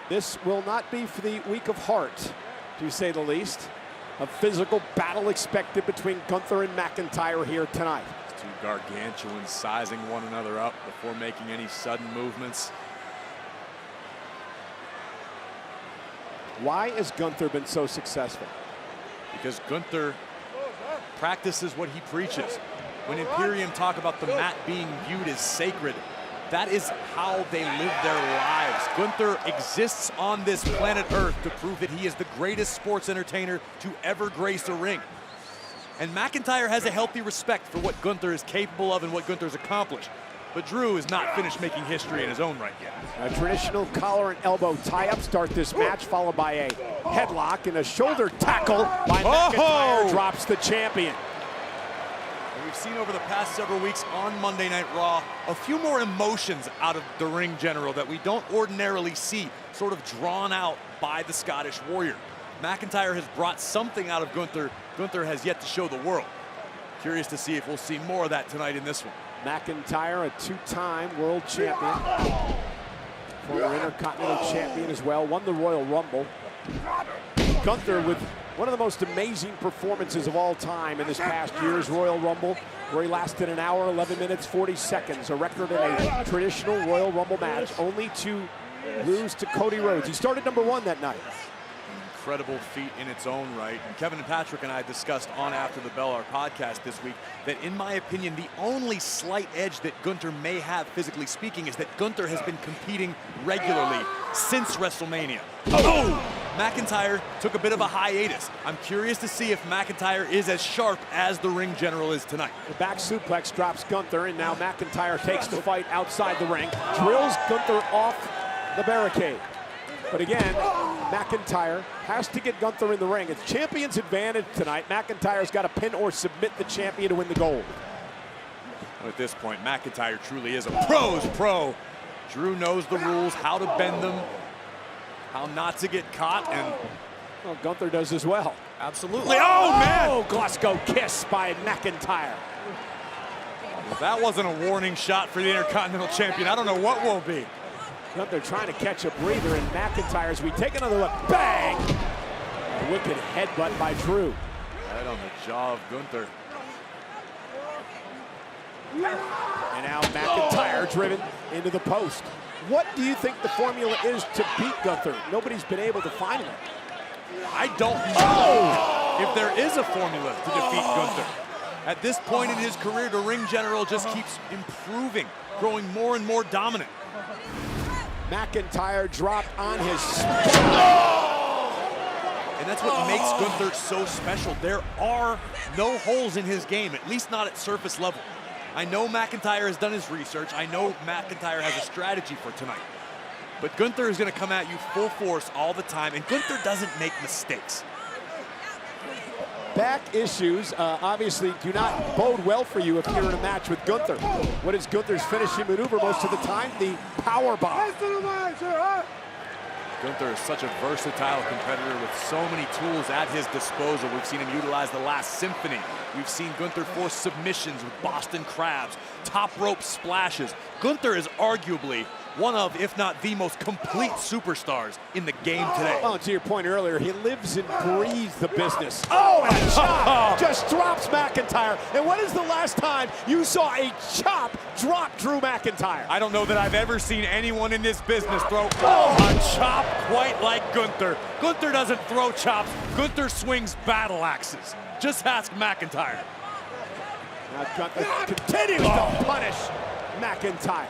This will not be for the weak of heart, to say the least. A physical battle expected between Gunther and McIntyre here tonight. Two Gargantuans sizing one another up before making any sudden movements. Why has Gunther been so successful? Because Gunther practices what he preaches. When Imperium talk about the mat being viewed as sacred, that is how they live their lives. Gunther exists on this planet Earth to prove that he is the greatest sports entertainer to ever grace a ring. And McIntyre has a healthy respect for what Gunther is capable of and what Gunther's accomplished. But Drew is not finished making history in his own right yet. A traditional collar and elbow tie-up start this match, followed by a headlock and a shoulder tackle by McIntyre drops the champion. We've seen over the past several weeks on Monday Night Raw a few more emotions out of the ring general that we don't ordinarily see, sort of drawn out by the Scottish Warrior. McIntyre has brought something out of Gunther. Gunther has yet to show the world. Curious to see if we'll see more of that tonight in this one. McIntyre, a two-time world champion, former Intercontinental champion as well, won the Royal Rumble. Gunther with one of the most amazing performances of all time in this past year's Royal Rumble, where he lasted an hour, 11 minutes, 40 seconds, a record in a traditional Royal Rumble match, only to lose to Cody Rhodes. He started #1 that night. Incredible feat in its own right. And Kevin and Patrick and I discussed on After the Bell, our podcast this week, that in my opinion, the only slight edge that Gunther may have, physically speaking, is that Gunther has been competing regularly since WrestleMania. McIntyre took a bit of a hiatus. I'm curious to see if McIntyre is as sharp as the ring general is tonight. The back suplex drops Gunther, and now McIntyre takes the fight outside the ring, drills Gunther off the barricade. But again, McIntyre has to get Gunther in the ring. It's champion's advantage tonight. McIntyre's got to pin or submit the champion to win the gold. At this point, McIntyre truly is a pro's pro. Drew knows the rules, how to bend them, how not to get caught, and well, Gunther does as well. Absolutely. Oh, man! Oh, Glasgow kiss by McIntyre. If that wasn't a warning shot for the Intercontinental Champion, I don't know what will be. Gunther trying to catch a breather, and McIntyre, as we take another look, bang! A wicked headbutt by Drew. Right on the jaw of Gunther. And now McIntyre driven into the post. What do you think the formula is to beat Gunther? Nobody's been able to find it. I don't know if there is a formula to defeat Gunther. At this point in his career, the ring general just keeps improving, growing more and more dominant. McIntyre dropped on his And that's what makes Gunther so special. There are no holes in his game, at least not at surface level. I know McIntyre has done his research. I know McIntyre has a strategy for tonight. But Gunther is going to come at you full force all the time, and Gunther doesn't make mistakes. Back issues obviously do not bode well for you if you're in a match with Gunther. What is Gunther's finishing maneuver most of the time? The power bomb. Gunther is such a versatile competitor with so many tools at his disposal. We've seen him utilize the last symphony. We've seen Gunther force submissions with Boston Crabs, top rope splashes. Gunther is arguably one of, if not the most complete superstars in the game today. Oh, to your point earlier, he lives and breathes the business. Oh, and a chop just drops McIntyre. And when is the last time you saw a chop drop Drew McIntyre? I don't know that I've ever seen anyone in this business throw a chop quite like Gunther. Gunther doesn't throw chops. Gunther swings battle axes. Just ask McIntyre. Now Gunther continues to punish McIntyre.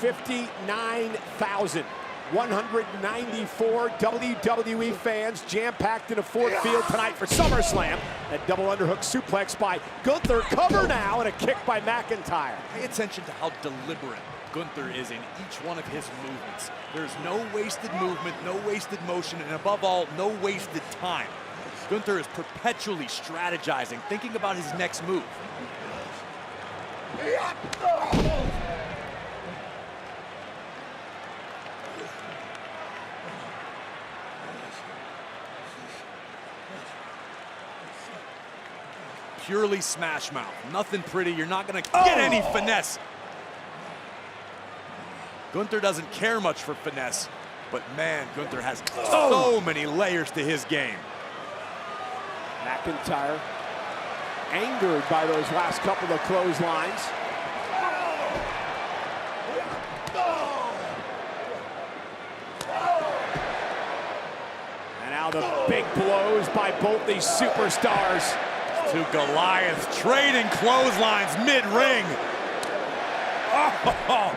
$59,194 WWE fans jam-packed in a Ford Field tonight for SummerSlam. That double underhook suplex by Gunther, cover now, and a kick by McIntyre. Pay attention to how deliberate Gunther is in each one of his movements. There's no wasted movement, no wasted motion, and above all, no wasted time. Gunther is perpetually strategizing, thinking about his next move. purely smash mouth. Nothing pretty. You're not going to get any finesse. Gunther doesn't care much for finesse, but man, Gunther has so many layers to his game. McIntyre angered by those last couple of clotheslines. And now the big blows by both these superstars. To Goliath, trading clotheslines mid-ring. Oh,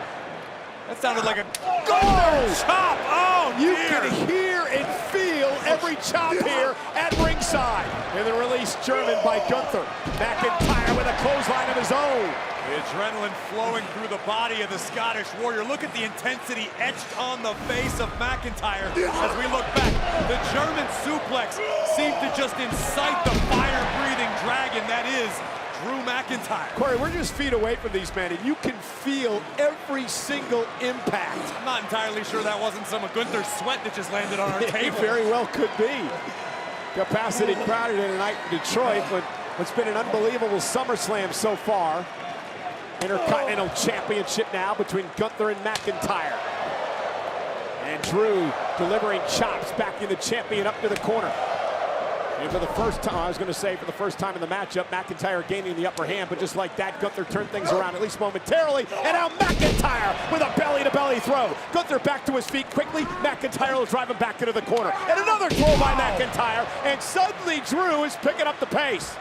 that sounded like a chop. Oh, you can hear and feel every chop here at ringside. And the release German by Gunther. McIntyre with a clothesline of his own. The adrenaline flowing through the body of the Scottish Warrior. Look at the intensity etched on the face of McIntyre as we look back. The German suplex seemed to just incite the fire-breathing dragon that is Drew McIntyre. Corey, we're just feet away from these men, and you can feel every single impact. I'm not entirely sure that wasn't some of Gunther's sweat that just landed on our table. It very well could be. Capacity crowded tonight in Detroit, but what's been an unbelievable SummerSlam so far. Intercontinental Championship now between Gunther and McIntyre. And Drew delivering chops, backing the champion up to the corner. And for the first time, I was going to say for the first time in the matchup, McIntyre gaining the upper hand, but just like that, Gunther turned things around, at least momentarily. And now McIntyre with a belly-to-belly throw. Gunther back to his feet quickly. McIntyre will drive him back into the corner. And another throw by McIntyre, and suddenly Drew is picking up the pace.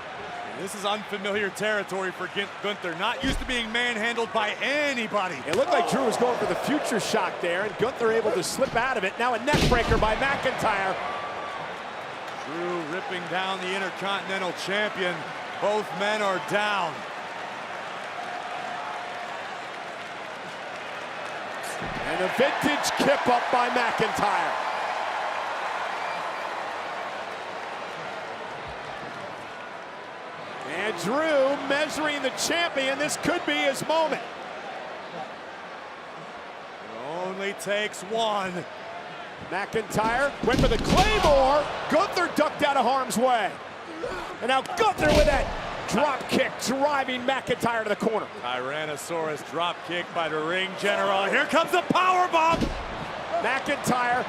This is unfamiliar territory for Gunther, not used to being manhandled by anybody. It looked like Drew was going for the future shock there, and Gunther able to slip out of it. Now a neck breaker by McIntyre. Drew ripping down the Intercontinental Champion. Both men are down. And a vintage kip up by McIntyre. And Drew measuring the champion. This could be his moment. It only takes one. McIntyre went for the Claymore. Gunther ducked out of harm's way. And now Gunther with that drop kick, driving McIntyre to the corner. Tyrannosaurus drop kick by the ring general. Here comes the power bomb. McIntyre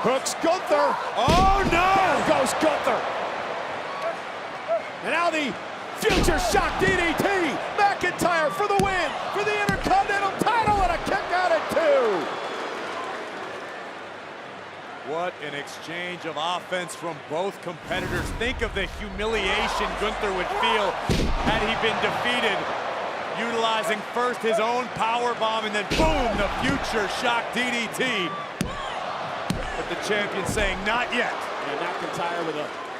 hooks Gunther. Oh no! There goes Gunther. And now the future shock DDT. McIntyre for the win for the Intercontinental title, and a kick out at 2. What an exchange of offense from both competitors. Think of the humiliation Gunther would feel had he been defeated. Utilizing first his own power bomb and then boom, the future shock DDT. But the champion saying not yet. And McIntyre with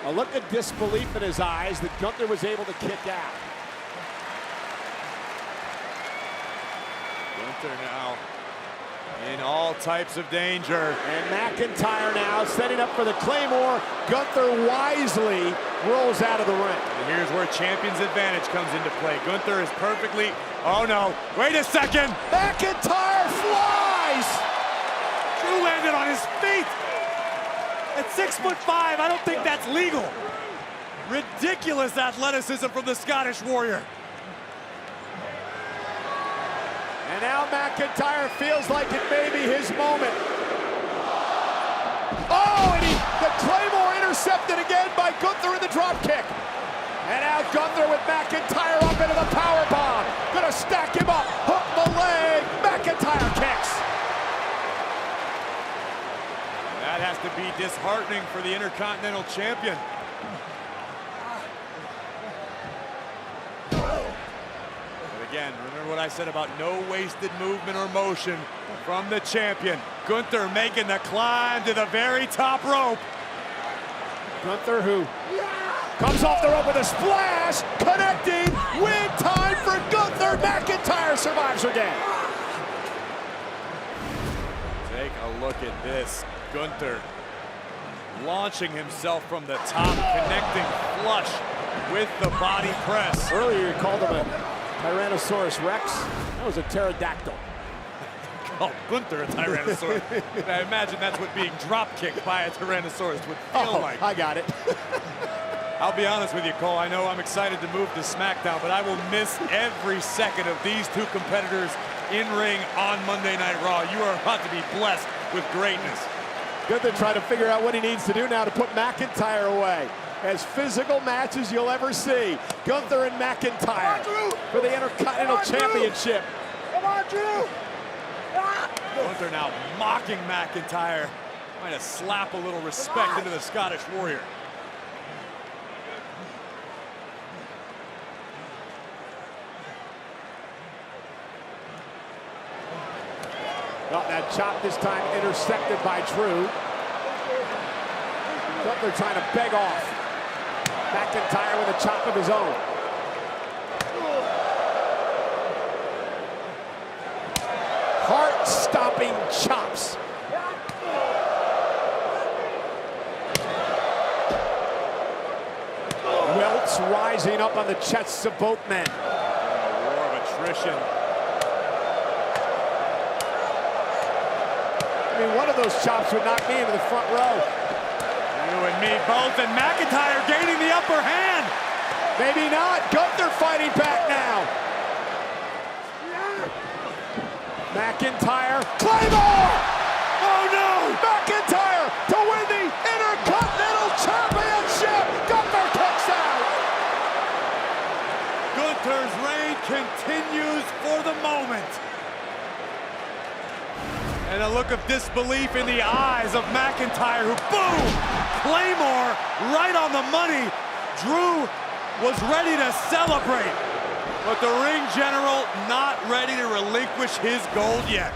a look of disbelief in his eyes that Gunther was able to kick out. Gunther now in all types of danger. And McIntyre now setting up for the Claymore. Gunther wisely rolls out of the ring. And here's where champion's advantage comes into play. Gunther is perfectly, oh no, wait a second. McIntyre flies! Drew landed on his feet. At 6'5", I don't think that's legal. Ridiculous athleticism from the Scottish Warrior. And now McIntyre feels like it may be his moment. Oh, and the Claymore intercepted again by Gunther in the drop kick. And now Gunther with McIntyre up into the power bomb. Gonna stack him up, hook the leg, McIntyre kicks. That has to be disheartening for the Intercontinental Champion. But again, remember what I said about no wasted movement or motion from the champion. Gunther making the climb to the very top rope. Gunther who comes off the rope with a splash, connecting, win time for Gunther. McIntyre survives again. Take a look at this. Gunther launching himself from the top, connecting flush with the body press. Earlier you called him a Tyrannosaurus Rex. That was a pterodactyl. Oh, Gunther a Tyrannosaurus. I imagine that's what being drop kicked by a Tyrannosaurus would feel like. I got it. I'll be honest with you, Cole. I know I'm excited to move to SmackDown, but I will miss every second of these two competitors in ring on Monday Night Raw. You are about to be blessed with greatness. Gunther trying to figure out what he needs to do now to put McIntyre away. As physical match as you'll ever see. Gunther and McIntyre for the Intercontinental Championship. Come on, Drew! Gunther now mocking McIntyre, trying to slap a little respect into the Scottish Warrior. Got that chop this time intercepted by Drew. Gunther trying to beg off. McIntyre with a chop of his own. Heart-stopping chops. Welts rising up on the chests of both men. A war of attrition. I mean, one of those chops would knock me into the front row. You and me both, and McIntyre gaining the upper hand. Maybe not. Gunther fighting back now. McIntyre, Claymore! Oh no! McIntyre to win the Intercontinental Championship. Gunther kicks out. Gunther's reign continues for the moment. And a look of disbelief in the eyes of McIntyre, who, boom! Claymore right on the money. Drew was ready to celebrate, but the ring general not ready to relinquish his gold yet.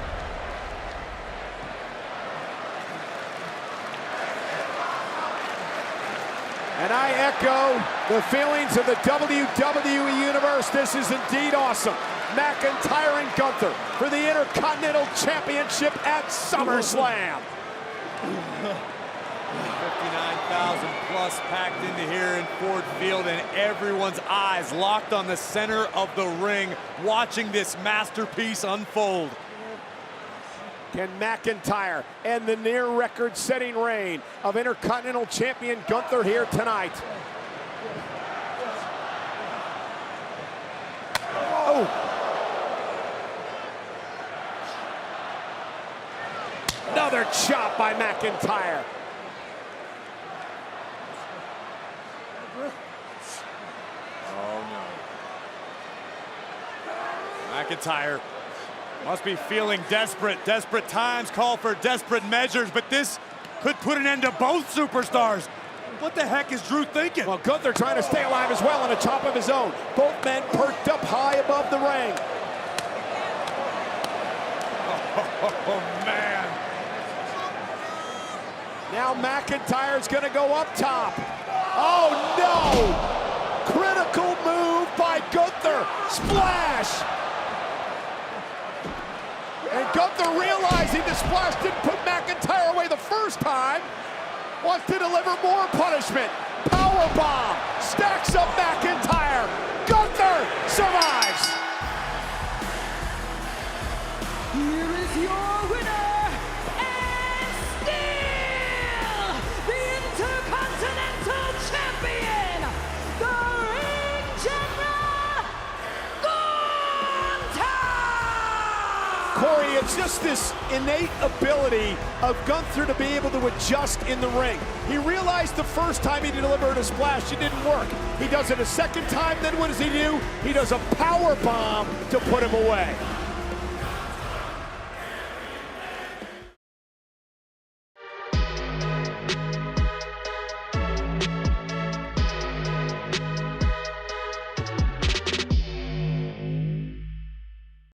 And I echo the feelings of the WWE Universe. This is indeed awesome. McIntyre and Gunther for the Intercontinental Championship at SummerSlam. 59,000 plus packed into here in Ford Field, and everyone's eyes locked on the center of the ring, watching this masterpiece unfold. Can McIntyre end the near record-setting reign of Intercontinental Champion Gunther here tonight? Oh! Another chop by McIntyre. Oh no. McIntyre must be feeling desperate. Desperate times call for desperate measures, but this could put an end to both superstars. What the heck is Drew thinking? Well, Gunther trying to stay alive as well on a chop of his own. Both men perked up high above the ring. Oh man. Now McIntyre's gonna go up top. Oh no! Critical move by Gunther. Splash! And Gunther, realizing the splash didn't put McIntyre away the first time, wants to deliver more punishment. Powerbomb, stacks up McIntyre. Gunther survives. Here is your winner, and still the Intercontinental Champion, the Ring General, Gunther! Corey, it's just this innate ability of Gunther to be able to adjust in the ring. He realized the first time he delivered a splash, it didn't work. He does it a second time, then what does he do? He does a power bomb to put him away.